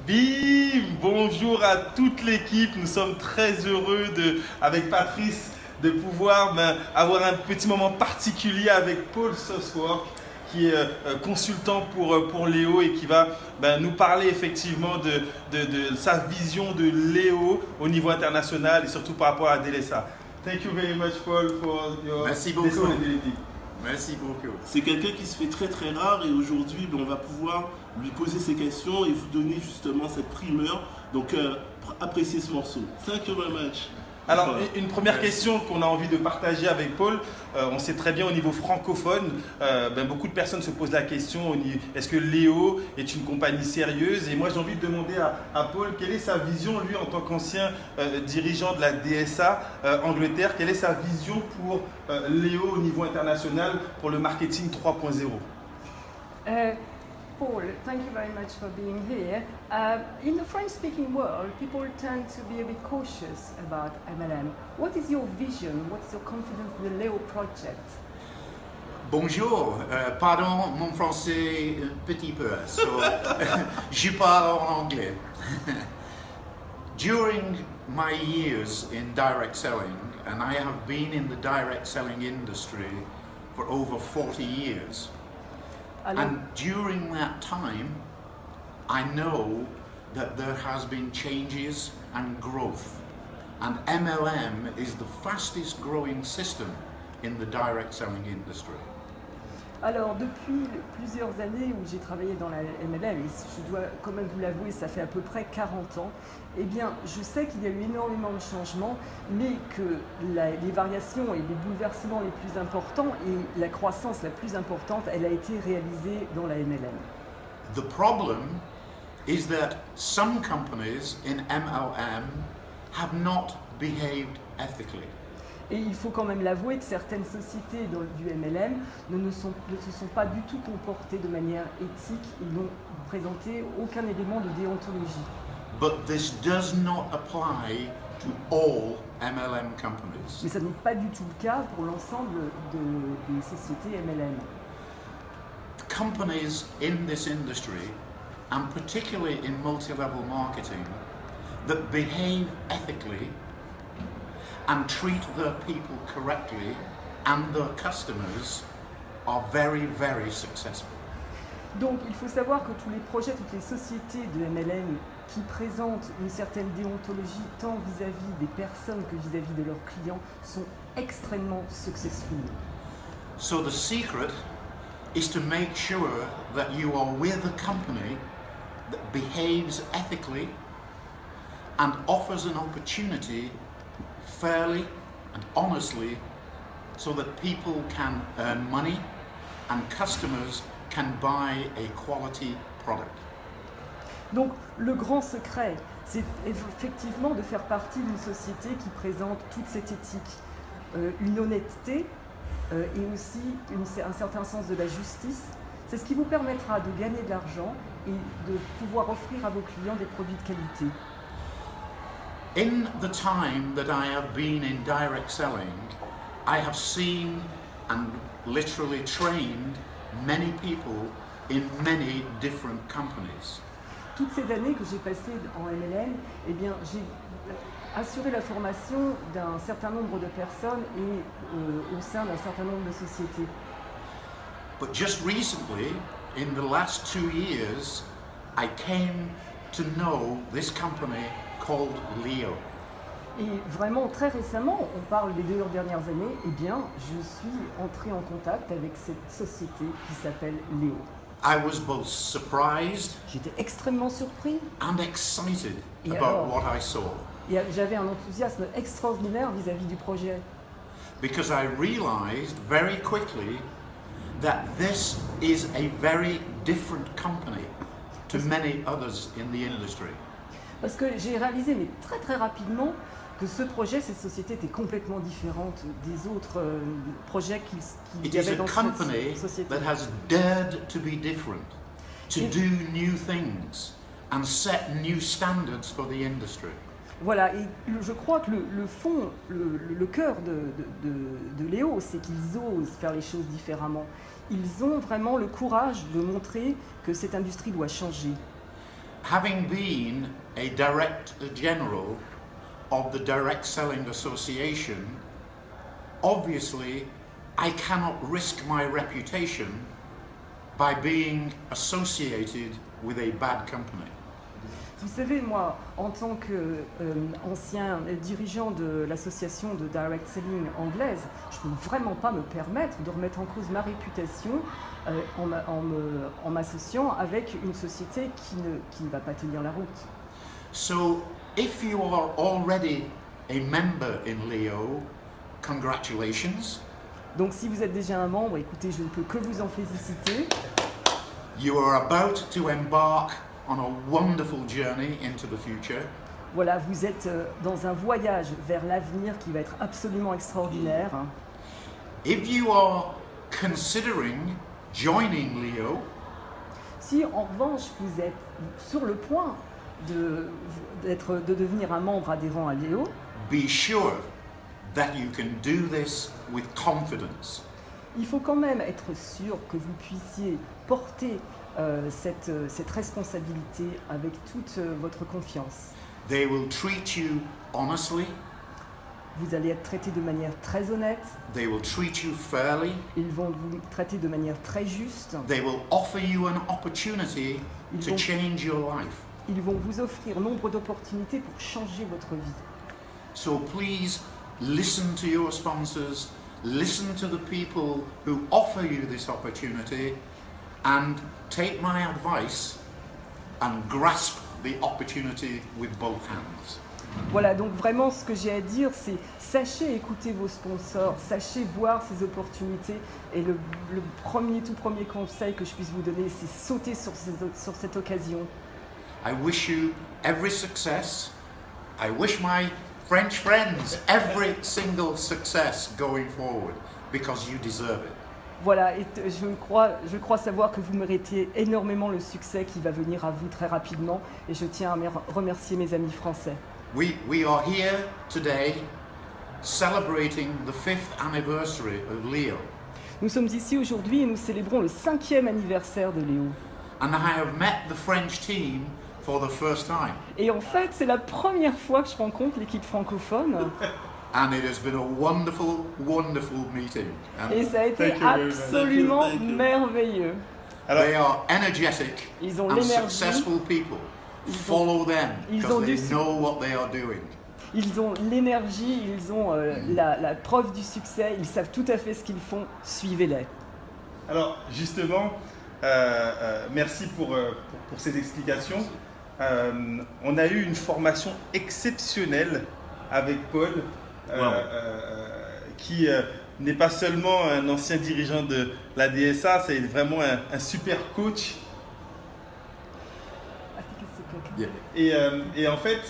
Bim! Bonjour à toute l'équipe. Nous sommes très heureux avec Patrice de pouvoir avoir un petit moment particulier avec Paul Soswork, qui est consultant pour Léo et qui va nous parler effectivement de sa vision de Léo au niveau international et surtout par rapport à DLSA. Thank you very much, Paul, for your Merci beaucoup. disponibility. Merci beaucoup. C'est quelqu'un qui se fait très très rare et aujourd'hui on va pouvoir lui poser ses questions et vous donner justement cette primeur. Donc appréciez ce morceau. Thank you very much. Alors, une première question qu'on a envie de partager avec Paul, on sait très bien au niveau francophone, beaucoup de personnes se posent la question, est-ce que Léo est une compagnie sérieuse? Et moi j'ai envie de demander à Paul, quelle est sa vision, lui en tant qu'ancien dirigeant de la DSA Angleterre, quelle est sa vision pour Léo au niveau international pour le marketing 3.0? Paul, thank you very much for being here. In the French-speaking world, people tend to be a bit cautious about MLM. What is your vision? What's your confidence in the Léo project? Bonjour, pardon mon français un petit peu, so, je parle en anglais. During my years in direct selling, and I have been in the direct selling industry for over 40 years, and during that time, I know that there has been changes and growth, and MLM is the fastest growing system in the direct selling industry. Alors, depuis plusieurs années où j'ai travaillé dans la MLM, et je dois quand même vous l'avouer, ça fait à peu près 40 ans, eh bien, je sais qu'il y a eu énormément de changements, mais que les variations et les bouleversements les plus importants et la croissance la plus importante, elle a été réalisée dans la MLM. The problem is that some companies in MLM have not behaved ethically. Et il faut quand même l'avouer que certaines sociétés du MLM ne se sont pas du tout comportées de manière éthique, ils n'ont présenté aucun élément de déontologie. But this does not apply to all MLM companies. Mais ça n'est pas du tout le cas pour l'ensemble des sociétés MLM. Companies in this industry, and particularly in multi-level marketing, that behave ethically and treat their people correctly and their customers are very, very successful. Donc il faut savoir que tous les projets, toutes les sociétés de MLM qui présentent une certaine déontologie tant vis-à-vis des personnes que vis-à-vis de leurs clients sont extrêmement successful. So the secret is to make sure that you are with a company that behaves ethically and offers an opportunity fairly and honestly so that people can earn money and customers can buy a quality product. Donc le grand secret, c'est effectivement de faire partie d'une société qui présente toute cette éthique, une honnêteté et aussi un certain sens de la justice. C'est ce qui vous permettra de gagner de l'argent et de pouvoir offrir à vos clients des produits de qualité. In the time that I have been in direct selling, I have seen and literally trained many people in many different companies. Toutes ces années que j'ai passées en MLM, eh bien, j'ai assuré la formation d'un certain nombre de personnes et au sein d'un certain nombre de sociétés. But just recently, in the last 2 years, I came to know this company called Léo. Et vraiment, très récemment, on parle des 2 dernières années, eh bien, je suis entré en contact avec cette société qui s'appelle Léo. I was both surprised J'étais extrêmement surpris and excited Et about alors what I saw, et j'avais un enthousiasme extraordinaire vis-à-vis du projet. because I realized very quickly that this is a very different company to many others in the industry. Parce que j'ai réalisé, mais très très rapidement, que ce projet, cette société était complètement différente des autres projets It qu'il y is avait a dans company cette société. that has dared to be different, to do new things and set new standards for the industry. Voilà, et je crois que le fond, le cœur de Léo, c'est qu'ils osent faire les choses différemment. Ils ont vraiment le courage de montrer que cette industrie doit changer. having been a Director General of the Direct Selling Association, obviously I cannot risk my reputation by being associated with a bad company. Vous savez, moi, en tant qu'ancien dirigeant de l'association de direct selling anglaise, je ne peux vraiment pas me permettre de remettre en cause ma réputation en m'associant avec une société qui ne va pas tenir la route. So, if you are already a member in Leo, congratulations. Donc si vous êtes déjà un membre, écoutez, je ne peux que vous en féliciter. You are about to embark on a wonderful journey into the future. Voilà, vous êtes dans un voyage vers l'avenir qui va être absolument extraordinaire. If you are considering joining Leo, si en revanche vous êtes sur le point de devenir un membre adhérent à Léo, be sure that you can do this with confidence. Il faut quand même être sûr que vous puissiez porter cette responsabilité avec toute votre confiance. They will treat you honestly. Vous allez être traité de manière très honnête. They will treat you fairly. Ils vont vous traiter de manière très juste. They will offer you an opportunity to change your life. Ils vont vous offrir nombre d'opportunités pour changer votre vie. So please listen to your sponsors, listen to the people who offer you this opportunity, and take my advice and grasp the opportunity with both hands. Voilà, donc vraiment ce que j'ai à dire, c'est sachez écouter vos sponsors, sachez voir ces opportunités, et le tout premier conseil que je puisse vous donner, c'est sauter sur cette occasion. I wish you every success. I wish my French friends every single success going forward, because you deserve it. Voilà, et je crois savoir que vous méritez énormément le succès qui va venir à vous très rapidement, et je tiens à remercier mes amis français. We are here today celebrating the 5th anniversary of Leo. Nous sommes ici aujourd'hui et nous célébrons le 5e anniversaire de Léo. And I have met the French team for the first time. Et en fait, c'est la première fois que je rencontre l'équipe francophone. And it has been a wonderful, wonderful meeting. And et ça a été absolument merveilleux. Alors, they are energetic ils ont and l'énergie. successful people. Follow them because they know what they are doing. Ils ont l'énergie, ils ont la preuve du succès, ils savent tout à fait ce qu'ils font, suivez-les. Alors justement, merci pour ces explications. On a eu une formation exceptionnelle avec Paul, qui n'est pas seulement un ancien dirigeant de la DSA, c'est vraiment un super coach. Et en fait,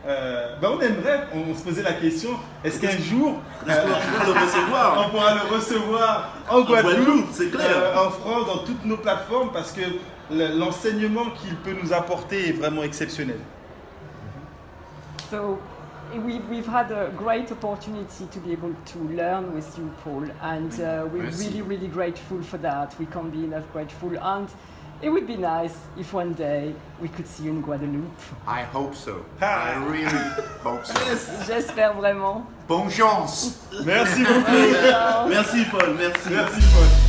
on se posait la question, est-ce qu'un jour on pourra le recevoir en Guadeloupe, c'est clair. En France, dans toutes nos plateformes, parce que l'enseignement qu'il peut nous apporter est vraiment exceptionnel. So we've had a great opportunity to be able to learn with you, Paul, and we're really grateful for that. We can't be enough grateful, and it would be nice if one day we could see you in Guadeloupe. I hope so. I really hope so. J'espère vraiment. Bonne chance. Merci beaucoup. Merci Paul, merci. Merci Paul.